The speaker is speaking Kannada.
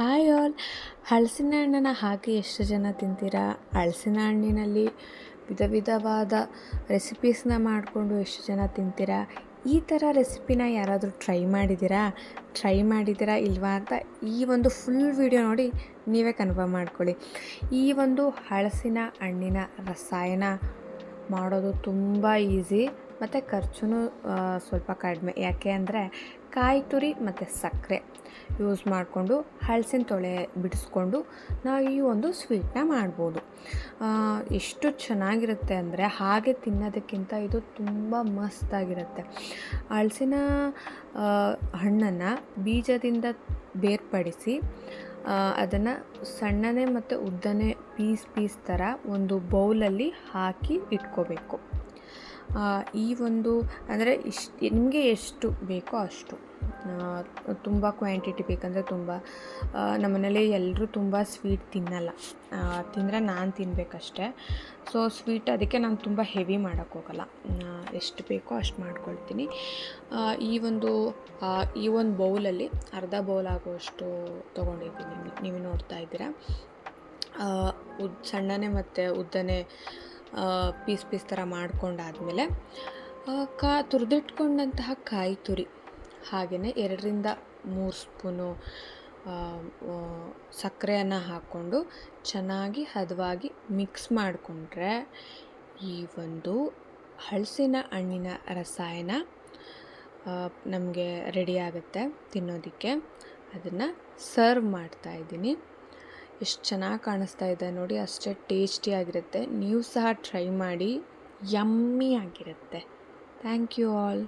Hi all. ಹಲಸಿನ ಹಣ್ಣನ್ನು ಹಾಕಿ ಎಷ್ಟು ಜನ ತಿಂತೀರಾ? ಹಲಸಿನ ಹಣ್ಣಿನಲ್ಲಿ ವಿಧ ವಿಧವಾದ ರೆಸಿಪೀಸ್ನ ಮಾಡಿಕೊಂಡು ಎಷ್ಟು ಜನ ತಿಂತೀರಾ? ಈ ಥರ ರೆಸಿಪಿನ ಯಾರಾದರೂ ಟ್ರೈ ಮಾಡಿದ್ದೀರಾ ಇಲ್ವಾ ಅಂತ ಈ ಒಂದು ಫುಲ್ ವಿಡಿಯೋ ನೋಡಿ ನೀವೇ ಕನ್ಫರ್ಮ್ ಮಾಡ್ಕೊಳ್ಳಿ. ಈ ಒಂದು ಹಲಸಿನ ಹಣ್ಣಿನ ರಸಾಯನ ಮಾಡೋದು ತುಂಬ ಈಸಿ ಮತ್ತು ಖರ್ಚು ಸ್ವಲ್ಪ ಕಡಿಮೆ. ಯಾಕೆ ಅಂದರೆ ಕಾಯಿ ತುರಿ ಮತ್ತು ಸಕ್ಕರೆ ಯೂಸ್ ಮಾಡಿಕೊಂಡು ಹಲಸಿನ ತೊಳೆ ಬಿಡಿಸ್ಕೊಂಡು ನಾವು ಈ ಒಂದು ಸ್ವೀಟನ್ನ ಮಾಡ್ಬೋದು. ಎಷ್ಟು ಚೆನ್ನಾಗಿರುತ್ತೆ ಅಂದರೆ ಹಾಗೆ ತಿನ್ನೋದಕ್ಕಿಂತ ಇದು ತುಂಬ ಮಸ್ತಾಗಿರುತ್ತೆ. ಹಲಸಿನ ಹಣ್ಣನ್ನು ಬೀಜದಿಂದ ಬೇರ್ಪಡಿಸಿ ಅದನ್ನು ಸಣ್ಣನೇ ಮತ್ತು ಉದ್ದನೇ ಪೀಸ್ ಥರ ಒಂದು ಬೌಲಲ್ಲಿ ಹಾಕಿ ಇಟ್ಕೋಬೇಕು. ಈ ಒಂದು ಅಂದರೆ ನಿಮಗೆ ಎಷ್ಟು ಬೇಕೋ ಅಷ್ಟು, ತುಂಬ ಕ್ವಾಂಟಿಟಿ ಬೇಕಂದರೆ ತುಂಬ. ನಮ್ಮನೇಲಿ ಎಲ್ಲರೂ ತುಂಬ ಸ್ವೀಟ್ ತಿನ್ನಲ್ಲ, ತಿಂದರೆ ನಾನು ತಿನ್ನಬೇಕಷ್ಟೆ. ಸೊ ಸ್ವೀಟ್ ಅದಕ್ಕೆ ನಾನು ತುಂಬ ಹೆವಿ ಮಾಡೋಕ್ಕೋಗಲ್ಲ, ಎಷ್ಟು ಬೇಕೋ ಅಷ್ಟು ಮಾಡ್ಕೊಳ್ತೀನಿ. ಈ ಒಂದು ಬೌಲಲ್ಲಿ ಅರ್ಧ ಬೌಲ್ ಆಗುವಷ್ಟು ತೊಗೊಂಡಿದ್ದೀನಿ, ನೀವು ನೋಡ್ತಾ ಇದ್ದೀರಾ. ಸಣ್ಣನೇ ಮತ್ತು ಉದ್ದನೇ ಪೀಸ್ ಥರ ಮಾಡ್ಕೊಂಡಾದಮೇಲೆ ತುರಿದಿಟ್ಕೊಂಡಂತಹ ಕಾಯಿ ತುರಿ, ಹಾಗೆಯೇ 2-3 ಸ್ಪೂನು ಸಕ್ಕರೆಯನ್ನು ಹಾಕ್ಕೊಂಡು ಚೆನ್ನಾಗಿ ಹದವಾಗಿ ಮಿಕ್ಸ್ ಮಾಡಿಕೊಂಡ್ರೆ ಈ ಒಂದು ಹಲಸಿನ ಹಣ್ಣಿನ ರಸಾಯನ ನಮಗೆ ರೆಡಿ ಆಗುತ್ತೆ ತಿನ್ನೋದಕ್ಕೆ. ಅದನ್ನು ಸರ್ವ್ ಮಾಡ್ತಾಯಿದ್ದೀನಿ. ಎಷ್ಟು ಚೆನ್ನಾಗಿ ಕಾಣಿಸ್ತಾ ಇದೆ ನೋಡಿ, ಅಷ್ಟೇ ಟೇಸ್ಟಿಯಾಗಿರುತ್ತೆ. ನೀವು ಸಹ ಟ್ರೈ ಮಾಡಿ, ಯಮ್ಮಿ ಆಗಿರುತ್ತೆ. Thank you all.